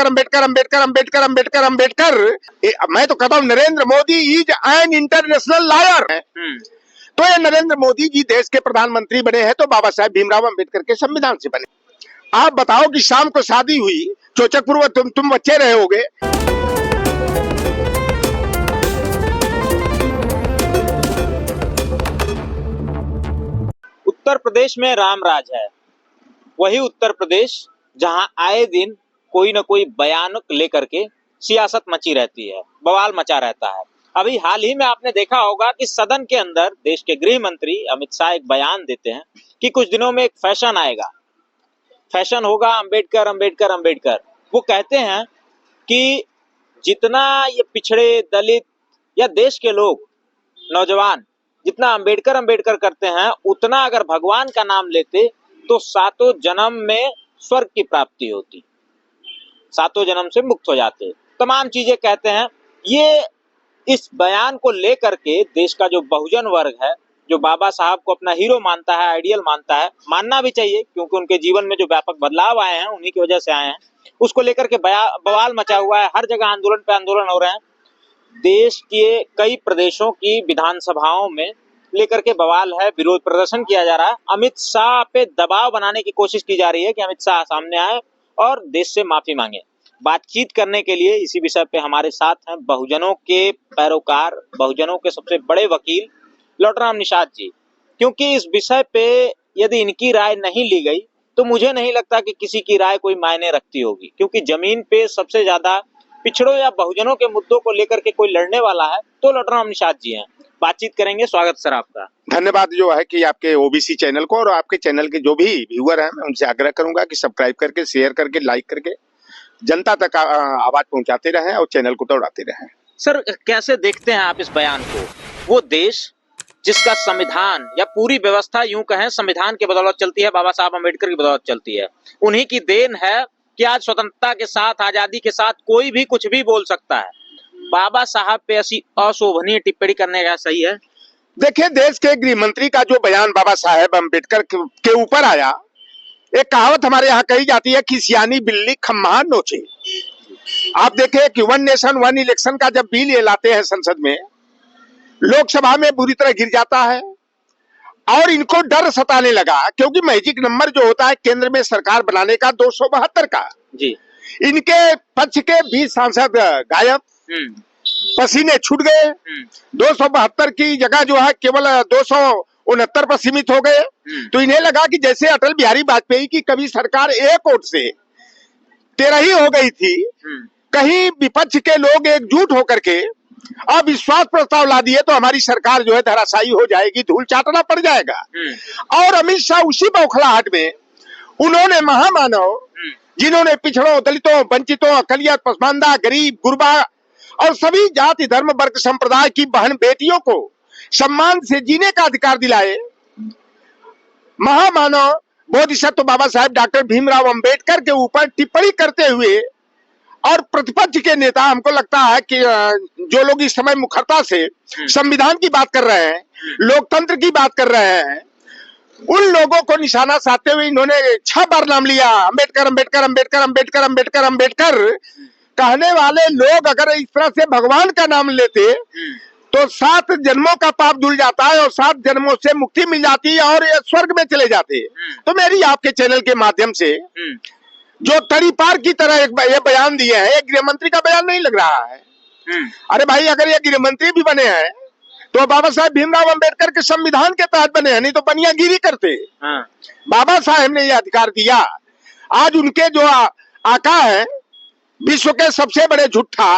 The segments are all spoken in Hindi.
अम्बेडकर अम्बेडकर अम्बेडकर अम्बेडकर अम्बेडकर अम्बेडकर। मैं तो कहता हूँ Narendra Modi is an international liar. तो ये नरेंद्र मोदी जी देश के प्रधानमंत्री बने हैं तो बाबा साहेब भीमराव अम्बेडकर के संविधान से बने। आप बताओ कि शाम को शादी हुई चोचकपुर, तुम बच्चे रहे होगे। उत्तर प्रदेश में राम राज है। वही उत्तर प्रदेश जहां आए दिन कोई न कोई बयान लेकर के सियासत मची रहती है, बवाल मचा रहता है। अभी हाल ही में आपने देखा होगा कि सदन के अंदर देश के गृह मंत्री अमित शाह एक बयान देते हैं कि कुछ दिनों में एक फैशन आएगा, फैशन होगा अम्बेडकर अम्बेडकर अम्बेडकर। वो कहते हैं कि जितना ये पिछड़े, दलित या देश के लोग, नौजवान जितना अम्बेडकर अम्बेडकर करते हैं, उतना अगर भगवान का नाम लेते तो सातों जन्म में स्वर्ग की प्राप्ति होती, सातों जन्म से मुक्त हो जाते। तमाम चीजें कहते हैं। ये इस बयान को लेकर के देश का जो बहुजन वर्ग है, जो बाबा साहब को अपना हीरो मानता है, आइडियल मानता है, मानना भी चाहिए क्योंकि उनके जीवन में जो व्यापक बदलाव आए हैं उन्हीं की वजह से आए हैं, उसको लेकर के बवाल मचा हुआ है। हर जगह आंदोलन पे आंदोलन हो रहे हैं। देश के कई प्रदेशों की विधानसभाओं में लेकर के बवाल है, विरोध प्रदर्शन किया जा रहा है। अमित शाह पे दबाव बनाने की कोशिश की जा रही है कि अमित शाह सामने आए और देश से माफी मांगे। बातचीत करने के लिए इसी विषय पे हमारे साथ हैं बहुजनों के पैरोकार, बहुजनों के सबसे बड़े वकील लौटराम निषाद जी। क्योंकि इस विषय पे यदि इनकी राय नहीं ली गई तो मुझे नहीं लगता कि किसी की राय कोई मायने रखती होगी, क्योंकि जमीन पे सबसे ज्यादा पिछड़ों या बहुजनों के मुद्दों को लेकर के कोई लड़ने वाला है तो लौटराम निषाद जी हैं। बातचीत करेंगे। स्वागत सर आपका। धन्यवाद जो है कि आपके ओबीसी चैनल को और आपके चैनल के जो भी व्यूअर हैं, मैं उनसे आग्रह करूंगा कि सब्सक्राइब करके, शेयर करके, लाइक करके जनता तक आवाज पहुंचाते रहें और चैनल को दौड़ाते रहें। सर कैसे देखते हैं आप इस बयान को? वो देश जिसका संविधान या पूरी व्यवस्था यूं कहें संविधान के बदौलत चलती है, बाबा साहब अम्बेडकर की बदौलत चलती है, उन्हीं की देन है कि आज स्वतंत्रता के साथ, आजादी के साथ कोई भी कुछ भी बोल सकता है। बाबा साहब पे ऐसी अशोभनीय टिप्पणी करने का सही है? देखिए, देश के गृह मंत्री का जो बयान बाबा साहेब अम्बेडकर के ऊपर आया, एक कहावत हमारे यहाँ कही जाती है कि सियानी बिल्ली खम्हा नोचे। आप देखें कि वन नेशन वन इलेक्शन का जब बिल ये लाते हैं संसद में, लोकसभा में बुरी तरह गिर जाता है और इनको डर सताने लगा क्योंकि मैजिक नंबर जो होता है केंद्र में सरकार बनाने का 272 का जी, इनके पक्ष के 20 सांसद गायब, पसीने छूट गए। 272 की जगह जो है केवल 269 पर सीमित हो गए। तो इन्हें लगा कि जैसे अटल बिहारी वाजपेयी की कभी सरकार एक वोट से 13 ही हो गई थी, कहीं विपक्ष के लोग एकजुट होकर के अविश्वास प्रस्ताव ला दिए तो हमारी सरकार जो है धराशायी हो जाएगी, धूल चाटना पड़ जाएगा। और अमित शाह उसी बौखलाहट में उन्होंने महामानव, जिन्होंने पिछड़ों, दलितों, वंचितों, अकलियत, पसमानदा, गरीब, गुरबा और सभी जाति, धर्म, वर्ग, संप्रदाय की बहन बेटियों को सम्मान से जीने का अधिकार दिलाए, महामानव बोधिसत्व बाबा साहेब डॉक्टर भीमराव अंबेडकर के ऊपर टिप्पणी करते हुए और प्रतिपक्ष के नेता, हमको लगता है कि जो लोग इस समय मुखरता से संविधान की बात कर रहे हैं, लोकतंत्र की बात कर रहे हैं, उन लोगों को निशाना साधते हुए इन्होंने 6 बार नाम लिया, अम्बेडकर अम्बेडकर अम्बेडकर अम्बेडकर अम्बेडकर अम्बेडकर। कहने वाले लोग अगर इस तरह से भगवान का नाम लेते तो 7 जन्मों का पाप धुल जाता है और 7 जन्मों से मुक्ति मिल जाती है और स्वर्ग में चले जाते। तो मेरी आपके चैनल के माध्यम से जो तरी पार की तरह ये बयान दिए हैं, ये गृह मंत्री का बयान नहीं लग रहा है। अरे भाई, अगर ये गृह मंत्री भी बने हैं तो बाबा साहेब भीमराव अंबेडकर के संविधान के तहत बने हैं, नहीं तो बनियागिरी करते। बाबा साहेब ने ये अधिकार दिया। आज उनके जो आका है, विश्व के सबसे बड़े झूठा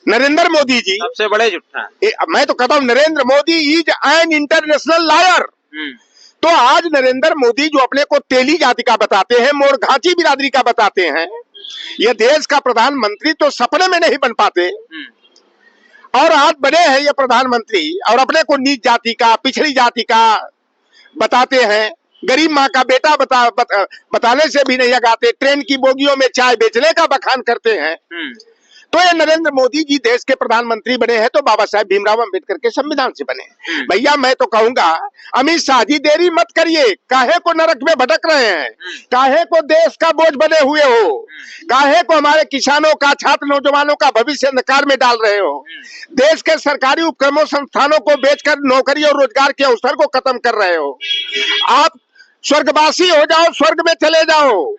नरेंद्र मोदी जी, सबसे बड़े झूठा, मैं तो कहता हूँ Narendra Modi is an international liar. तो आज नरेंद्र मोदी जो अपने को तेली जाति का बताते हैं, मोरघाची बिरादरी का बताते हैं, ये देश का प्रधानमंत्री तो सपने में नहीं बन पाते और आज बने हैं ये प्रधानमंत्री और अपने को नीच जाति का, पिछड़ी जाति का बताते हैं। गरीब माँ का बेटा बताने से भी नहीं लगाते। ट्रेन की बोगियों में चाय बेचने का बखान करते हैं। तो ये नरेंद्र मोदी जी देश के प्रधानमंत्री बने हैं तो बाबा साहेब भीमराव अंबेडकर के संविधान से बने। भैया मैं तो कहूंगा अमित शाह जी देरी मत करिए, काहे को नरक में भटक रहे हैं, काहे को देश का बोझ बने हुए हो, काहे को हमारे किसानों का, छात्र नौजवानों का भविष्य अंधकार में डाल रहे हो, देश के सरकारी उपक्रमों संस्थानों को बेचकर नौकरी और रोजगार के अवसर को खत्म कर रहे हो। आप स्वर्गवासी हो जाओ, स्वर्ग में चले जाओ,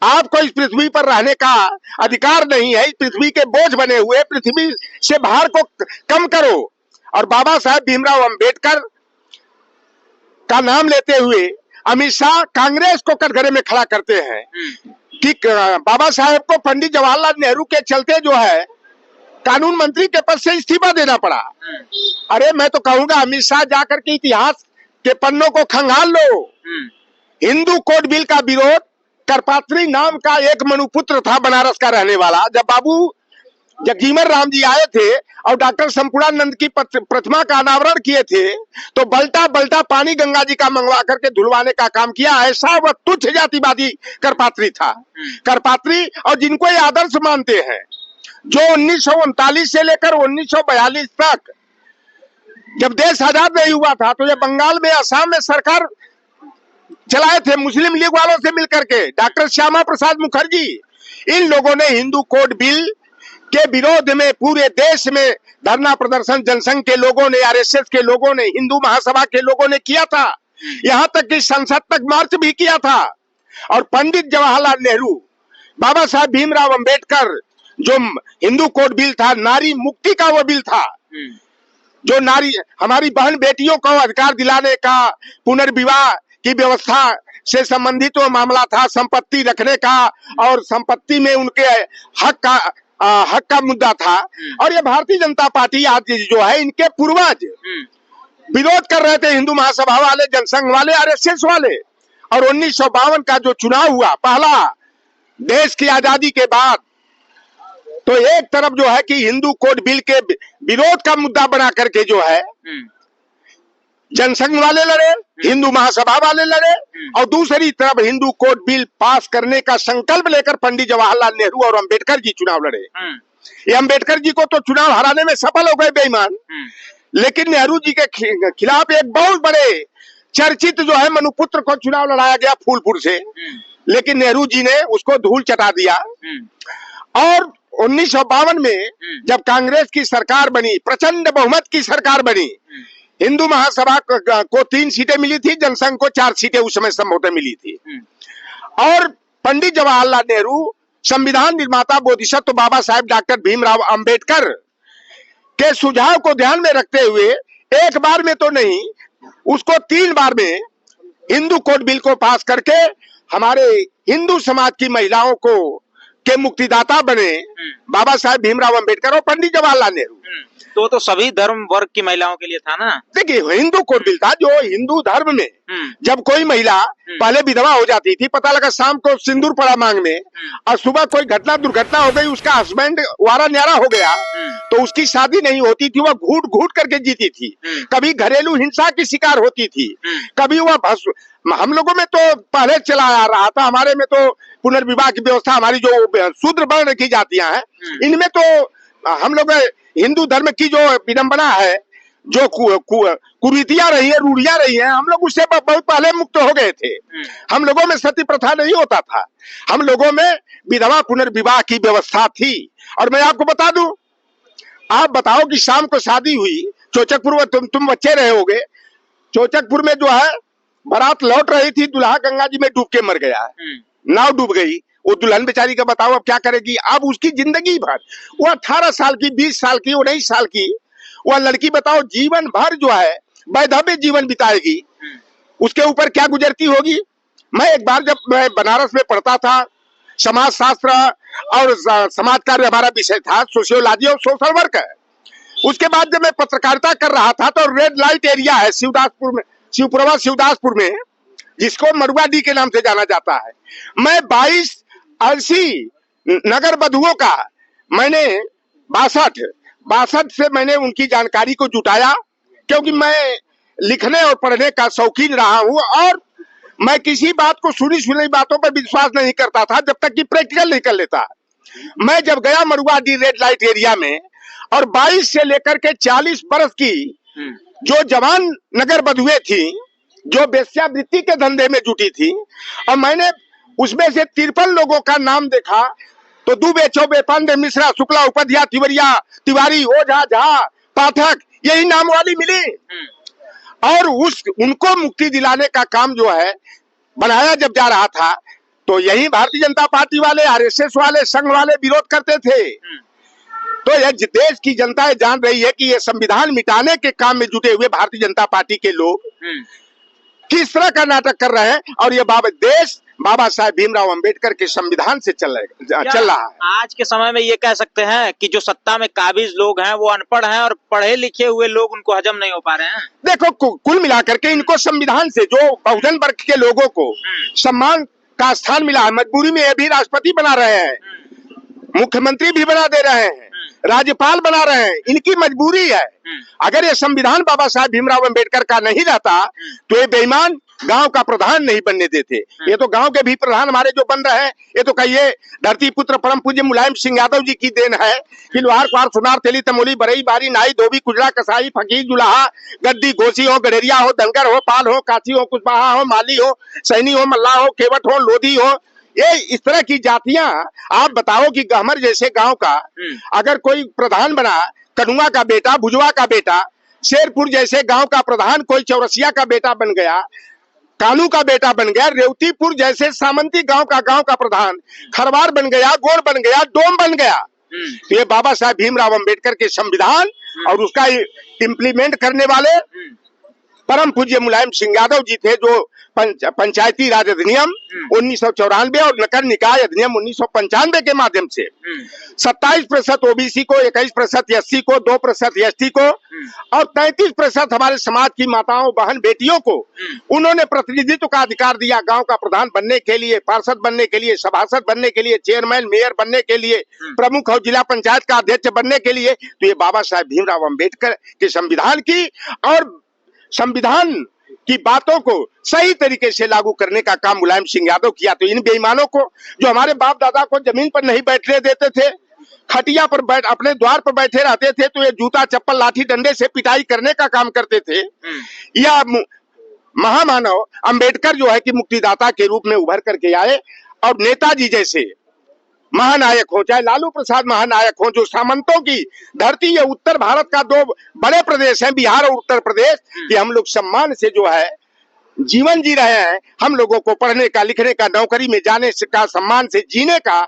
आपको इस पृथ्वी पर रहने का अधिकार नहीं है। इस पृथ्वी के बोझ बने हुए पृथ्वी से भार को कम करो। और बाबा साहेब भीमराव अंबेडकर का नाम लेते हुए अमित शाह कांग्रेस को कटघरे में खड़ा करते हैं कि बाबा साहेब को पंडित जवाहरलाल नेहरू के चलते जो है कानून मंत्री के पद से इस्तीफा देना पड़ा। अरे मैं तो कहूंगा अमित शाह जाकर के इतिहास के पन्नों को खंगाल लो। हिंदू कोड बिल का विरोध करपात्री नाम का एक मनुपुत्र था बनारस का रहने वाला, जब बाबू जगजीवन राम जी आए थे और डॉक्टर संपूर्णानंद की प्रतिमा का अनावरण किए थे तो बल्टा बल्टा पानी गंगा जी का मंगवा करके धुलवाने का काम किया। ऐसा वह तुच्छ जातिवादी करपात्री था। करपात्री और जिनको ये आदर्श मानते हैं, जो 1939 से लेकर 1942 तक जब देश आजाद नहीं हुआ था तो ये बंगाल में, असम में सरकार चलाए थे मुस्लिम लीग वालों से मिलकर के। डॉक्टर श्यामा प्रसाद मुखर्जी, इन लोगों ने हिंदू कोड बिल के विरोध में पूरे देश में धरना प्रदर्शन जनसंघ के लोगों ने, आरएसएस के लोगों ने, हिंदू महासभा के लोगों ने किया था। यहां तक कि संसद तक मार्च भी किया था। और पंडित जवाहरलाल नेहरू, बाबा साहब भीमराव अंबेडकर, जो हिंदू कोड बिल था, नारी मुक्ति का वो बिल था, जो नारी हमारी बहन बेटियों को अधिकार दिलाने का, पुनर्विवाह की व्यवस्था से संबंधित वो मामला था, संपत्ति रखने का और संपत्ति में उनके हक का मुद्दा था। और ये भारतीय जनता पार्टी आज जो है, इनके पूर्वज विरोध कर रहे थे, हिंदू महासभा वाले, जनसंघ वाले, आरएसएस वाले। और 1952 का जो चुनाव हुआ पहला देश की आजादी के बाद, तो एक तरफ जो है कि हिंदू कोड बिल के विरोध का मुद्दा बना करके जो है जनसंघ वाले लड़े, हिंदू महासभा वाले लड़े, और दूसरी तरफ हिंदू कोड बिल पास करने का संकल्प लेकर पंडित जवाहरलाल नेहरू और अंबेडकर जी चुनाव लड़े। ये अंबेडकर जी को तो चुनाव हराने में सफल हो गए बेईमान, लेकिन नेहरू जी के खिलाफ एक बहुत बड़े चर्चित जो है मनुपुत्र को चुनाव लड़ाया गया फूलपुर से, लेकिन नेहरू जी ने उसको धूल चटा दिया। और 1952 में जब कांग्रेस की सरकार बनी, प्रचंड बहुमत की सरकार बनी, हिंदू महासभा को 3 सीटें मिली थी, जनसंघ को 4 सीटें उस समय संभवतः मिली थी। और पंडित जवाहरलाल नेहरू, संविधान निर्माता बोधिसत्व बाबा साहेब डॉक्टर भीमराव अंबेडकर के सुझाव को ध्यान में रखते हुए एक बार में तो नहीं, उसको 3 बार में हिंदू कोड बिल को पास करके हमारे हिंदू समाज की महिलाओं को के मुक्तिदाता बने बाबा साहेब भीमराव अंबेडकर और पंडित जवाहरलाल नेहरू। तो सभी धर्म वर्ग की महिलाओं के लिए था ना। देखिए, हिंदू कोड बिल था जो हिंदू धर्म में जब कोई महिला पहले विधवा हो जाती थी, पता लगा शाम को सिंदूर पड़ा मांग में, और सुबह कोई दुर्घटना हो गई, उसका हस्बैंड वारा न्यारा हो गया, तो उसकी शादी नहीं होती थी, वह घूट घूट करके जीती थी। कभी घरेलू हिंसा की शिकार होती थी, कभी वह हम लोगों में तो पहले चला आ रहा था, हमारे में तो पुनर्विवाह की व्यवस्था, हमारी जो शूद्र वर्ण की जातियां हैं, इनमें तो हम लोग हिंदू धर्म की जो विडंबना है, जो कुरीतियां रही है, रूढ़ियां रही हैं, हम लोग उससे बहुत पहले मुक्त हो गए थे। हम लोगों में सती प्रथा नहीं होता था, हम लोगों में विधवा पुनर्विवाह की व्यवस्था थी। और मैं आपको बता दूं, आप बताओ कि शाम को शादी हुई चोचकपुर में, तुम बच्चे रहे होगे, चोचकपुर में जो है बारात लौट रही थी, दुल्हा गंगा जी में डूब के मर गया, नाव डूब गई। वो दुल्हन बेचारी का बताओ अब क्या करेगी। अब उसकी जिंदगी भर, वो 18 साल की, 20 साल की, 19 साल की वह लड़की बताओ जीवन भर जो है वैधव्य जीवन बिताएगी, उसके ऊपर क्या गुजरती होगी। मैं एक बार जब मैं बनारस में पढ़ता था, समाज शास्त्र और समाज कार्य हमारा विषय था, सोशियोलॉजी और सोशल वर्क है। उसके बाद जब मैं पत्रकारिता कर रहा था तो रेड लाइट एरिया है शिवदासपुर में, शिवपुरवा शिवदासपुर में, जिसको मरुआ डी के नाम से जाना जाता है। मैं 22 80 नगर बधुओं का मैंने 62 से मैंने उनकी जानकारी को जुटाया, क्योंकि मैं लिखने और पढ़ने का शौकीन रहा हूं और मैं किसी बात को सुनी सुनी बातों पर विश्वास नहीं करता था जब तक कि प्रैक्टिकल नहीं कर लेता। मैं जब गया मरुआडीह रेड लाइट एरिया में, और 22 से लेकर के 40 बरस की जो जवान नगर बधुए थी, जो वेश्यावृत्ति के धंधे में जुटी थी, और मैंने उसमें से 53 लोगों का नाम देखा, तो दुबे, चौबे, पांडे, मिश्रा, शुक्ला, उपाध्याय, तिवारी, ओझा, झा, पाठक, यही नाम वाली मिली। और उनको मुक्ति दिलाने का काम जो है बनाया जब जा रहा था, तो यही भारतीय जनता पार्टी वाले, आरएसएस वाले, संघ वाले विरोध करते थे। तो यह देश की जनता जान रही है कि ये संविधान मिटाने के काम में जुटे हुए भारतीय जनता पार्टी के लोग किस तरह का नाटक कर रहे हैं, और ये देश बाबा साहेब भीमराव अंबेडकर के संविधान से चल रहा है। आज के समय में ये कह सकते हैं कि जो सत्ता में काबिज लोग हैं वो अनपढ़ हैं, और पढ़े लिखे हुए लोग उनको हजम नहीं हो पा रहे हैं। देखो, कुल मिलाकर के इनको संविधान से, जो बहुजन वर्ग के लोगों को सम्मान का स्थान मिला है, मजबूरी में ये भी राष्ट्रपति बना रहे हैं, मुख्यमंत्री भी बना दे रहे हैं, राज्यपाल बना रहे हैं, इनकी मजबूरी है। अगर ये संविधान बाबा साहेब भीमराव अंबेडकर का नहीं रहता तो ये बेईमान गांव का प्रधान नहीं बनने देते। ये तो गांव के भी प्रधान हमारे जो बन रहे हैं, ये तो कहिए धरती पुत्र परम पूज्य मुलायम सिंह यादव जी की देन है कि लोहार कुहार सुनार तेली तमोली बरई बारी नाई धोबी कुजला कसाई फकीर जुलाहा गद्दी घोसी हो, गडरिया हो, धनगर हो, पाल हो, काची हो, कुशवाहा हो, माली हो, सैनी हो, मल्ला हो, केवट हो, लोधी हो, ये इस तरह की जातियां। आप बताओ कि गहमर जैसे गांव का अगर कोई प्रधान बना, कनुआ का बेटा, भुजवा का बेटा, शेरपुर जैसे गांव का प्रधान कोई चौरसिया का बेटा बन गया, कानू का बेटा बन गया, रेवतीपुर जैसे सामंती गांव का प्रधान खरवार बन गया, गोर बन गया, डोम बन गया। तो ये बाबा साहेब भीमराव अंबेडकर के संविधान और उसका इम्प्लीमेंट करने वाले परम पूज्य मुलायम सिंह यादव जी थे, जो पंचायती राज अधिनियम 1994 और नगर निकाय अधिनियम 1995 के माध्यम से 27% ओबीसी को, 21% एससी को, 2% एसटी को और 33% हमारे समाज की माताओं, बहन, बेटियों को उन्होंने प्रतिनिधित्व का अधिकार दिया। गांव का प्रधान बनने के लिए, पार्षद बनने के लिए, सभासद बनने के लिए, चेयरमैन, मेयर बनने के लिए, प्रमुख और जिला पंचायत का अध्यक्ष बनने के लिए। तो ये बाबा साहेब भीमराव अंबेडकर के संविधान की और संविधान की बातों को सही तरीके से लागू करने का काम मुलायम सिंह यादव किया। तो इन बेईमानों को, जो हमारे बाप दादा को जमीन पर नहीं बैठने देते थे, खटिया पर अपने द्वार पर बैठे रहते थे, तो ये जूता चप्पल लाठी डंडे से पिटाई करने का काम करते थे। या महामानव अंबेडकर जो है कि मुक्तिदाता के रूप में उभर करके आए, और नेताजी जैसे महानायक हो, चाहे लालू प्रसाद महानायक हो, जो सामंतों की धरती, ये उत्तर भारत का दो बड़े प्रदेश हैं, बिहार और उत्तर प्रदेश, कि हम लोग सम्मान से जो है जीवन जी रहे हैं। हम लोगों को पढ़ने का, लिखने का, नौकरी में जाने का, सम्मान से जीने का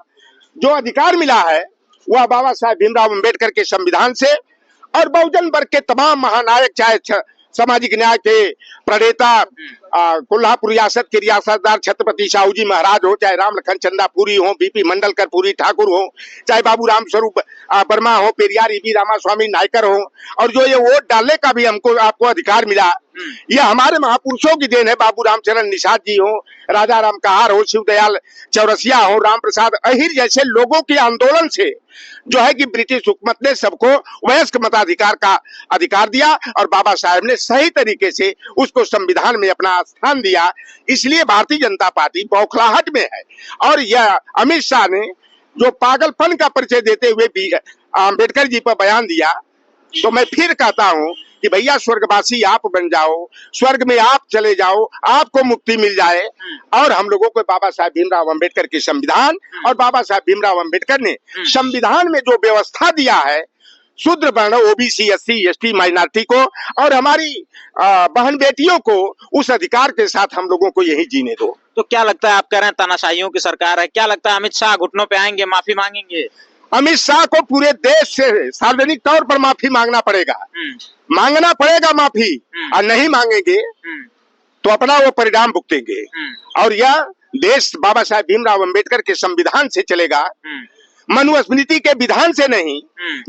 जो अधिकार मिला है, वह बाबा साहेब भीमराव अंबेडकर के संविधान से और बहुजन वर्ग के तमाम महानायक, चाहे सामाजिक न्याय के प्रणेता कोल्हापुर रियासत के रियासतदार छत्रपति साहू जी महाराज हो, चाहे राम लखन चंदा पुरी हो, बीपी मंडलकर पुरी ठाकुर हो, चाहे बाबू राम स्वरूप वर्मा हो, पेरियार ईबी रामास्वामी नायकर हो, और जो ये वोट डालने का भी आपको अधिकार मिला, ये हमारे महापुरुषों की देन है। बाबू रामचरण निषाद जी हो, राजा राम कहार हो, शिवदयाल चौरसिया हो, राम प्रसाद अहिर जैसे लोगों के आंदोलन से जो है कि ब्रिटिश हुकूमत ने सबको वयस्क मताधिकार का अधिकार दिया, और बाबा साहेब ने सही तरीके से उसको संविधान में अपना स्थान दिया। इसलिए भारतीय जनता पार्टी बौखलाहट में है। और यह अमित शाह ने जो पागलपन का परिचय देते हुए अम्बेडकर जी पर बयान दिया, तो मैं फिर कहता हूं कि भैया स्वर्गवासी आप बन जाओ, स्वर्ग में आप चले जाओ, आपको मुक्ति मिल जाए। और हम लोगों को बाबा साहेब भीमराव अंबेडकर के संविधान और बाबा साहेब भीमराव अंबेडकर ने संविधान में जो व्यवस्था दिया है, शूद्र वर्ण, ओबीसी, एससी, एसटी, माइनॉरिटी को और हमारी बहन बेटियों को उस अधिकार के साथ हम लोगों को यही जीने दो। तो क्या लगता है, आप कह रहे हैं तानाशाहियों की सरकार है, क्या लगता है अमित शाह घुटनों पे आएंगे, माफी मांगेंगे? अमित शाह को पूरे देश से सार्वजनिक तौर पर माफी मांगना पड़ेगा, मांगना पड़ेगा माफी, और नहीं मांगेंगे तो अपना वो परिणाम भुगतेंगे। और यह देश बाबा साहेब भीमराव अंबेडकर के संविधान से चलेगा, मनुस्मृति के विधान से नहीं।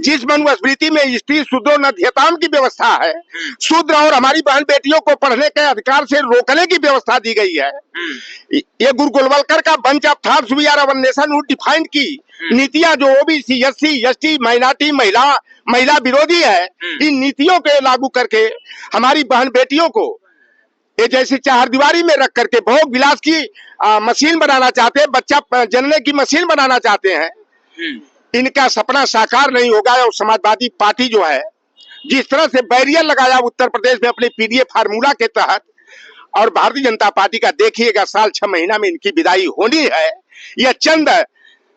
जिस मनुस्मृति में स्त्री शूद्रो नध्यताम की व्यवस्था है, शूद्र और हमारी बहन बेटियों को पढ़ने के अधिकार से रोकने की व्यवस्था दी गई है। ये गुरु गोलवलकर का bunch of thoughts we are our nation who defined की नीतियां जो ओबीसी, एससी, एसटी, माइनॉरिटी, महिला विरोधी है, इन नीतियों के लागू करके हमारी बहन बेटियों को ये जैसे चारदीवारी में रख करके भोग विलास की मशीन बनाना चाहते हैं, बच्चा जनने की मशीन बनाना चाहते हैं। इनका सपना साकार नहीं होगा। और समाजवादी पार्टी जो है जिस तरह से बैरियर लगाया उत्तर प्रदेश में अपने पीडीए फार्मूला के तहत, और भारतीय जनता पार्टी का देखिएगा साल 6 महीना में इनकी विदाई होनी है। यह चंद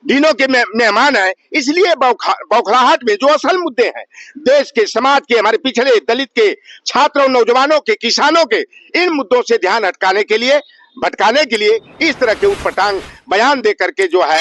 दिनों के मेहमान है, इसलिए बौखलाहट में जो असल मुद्दे हैं देश के, समाज के, हमारे पिछड़े दलित के, छात्रों, नौजवानों के, किसानों के, इन मुद्दों से ध्यान भटकाने के लिए इस तरह के उटपटांग बयान दे करके जो है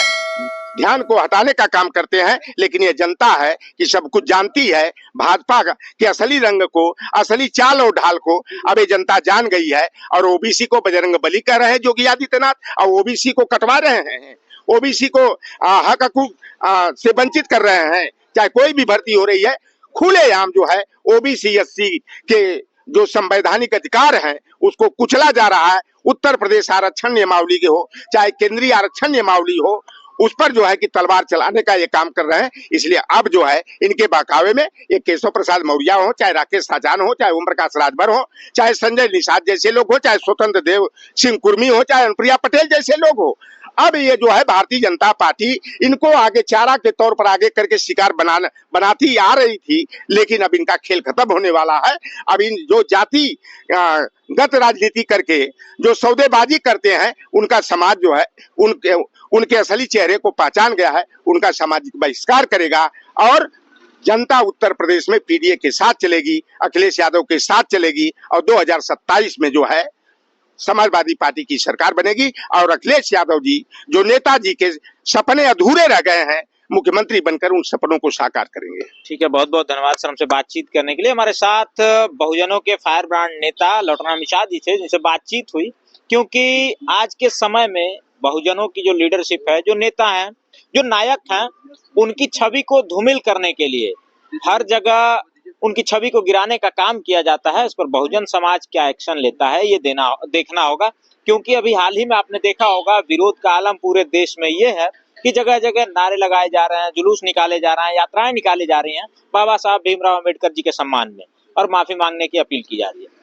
ध्यान को हटाने का काम करते हैं। लेकिन ये जनता है कि सब कुछ जानती है, भाजपा के असली रंग को, असली चाल और ढाल को अब ये जनता जान गई है। और ओबीसी को बजरंग बली कह रहे हैं योगी आदित्यनाथ, और ओबीसी को कटवा रहे हैं, ओबीसी को हक हकूक से वंचित कर रहे हैं। चाहे कोई भी भर्ती हो रही है, खुलेआम जो है ओबीसी एससी के जो संवैधानिक अधिकार हैं उसको कुचला जा रहा है। उत्तर प्रदेश आरक्षण नियमावली के हो, चाहे केंद्रीय आरक्षण नियमावली हो, उस पर जो है कि तलवार चलाने का ये काम कर रहे हैं। इसलिए अब जो है इनके बहकावे में ये केशव प्रसाद मौर्य हो, चाहे राकेश साजान हो, चाहे ओम प्रकाश राजभर हो, चाहे संजय निषाद जैसे लोग हो, चाहे स्वतंत्र देव सिंह कुर्मी हो, चाहे अनुप्रिया पटेल जैसे लोग हो, अब ये जो है भारतीय जनता पार्टी इनको आगे चारा के तौर पर आगे करके शिकार बनाती आ रही थी। लेकिन अब इनका खेल खत्म होने वाला है। अब इन जो जाति गत राजनीति करके जो सौदेबाजी करते हैं, उनका समाज जो है उनके असली चेहरे को पहचान गया है, उनका सामाजिक बहिष्कार करेगा। और जनता उत्तर प्रदेश में पीडीए के साथ चलेगी, अखिलेश यादव के साथ चलेगी, और 2027 में जो है समाजवादी पार्टी की सरकार बनेगी। और अखिलेश यादव जी जो नेताजी के सपने अधूरे रह गए हैं, मुख्यमंत्री बनकर उन सपनों को साकार करेंगे। ठीक है, बहुत बहुत धन्यवाद सर हमसे बातचीत करने के लिए। हमारे साथ बहुजनों के फायर ब्रांड नेता लौटराम निषाद जी थे, जिनसे बातचीत हुई। क्योंकि आज के समय में बहुजनों की जो लीडरशिप है, जो नेता हैं, जो नायक हैं, उनकी छवि को धूमिल करने के लिए हर जगह उनकी छवि को गिराने का काम किया जाता है। इस पर बहुजन समाज क्या एक्शन लेता है ये देखना होगा। क्योंकि अभी हाल ही में आपने देखा होगा विरोध का आलम पूरे देश में ये है कि जगह जगह नारे लगाए जा रहे हैं, जुलूस निकाले जा रहे हैं, यात्राएं निकाली जा रही हैं बाबा साहब भीमराव अम्बेडकर जी के सम्मान में, और माफी मांगने की अपील की जा रही है।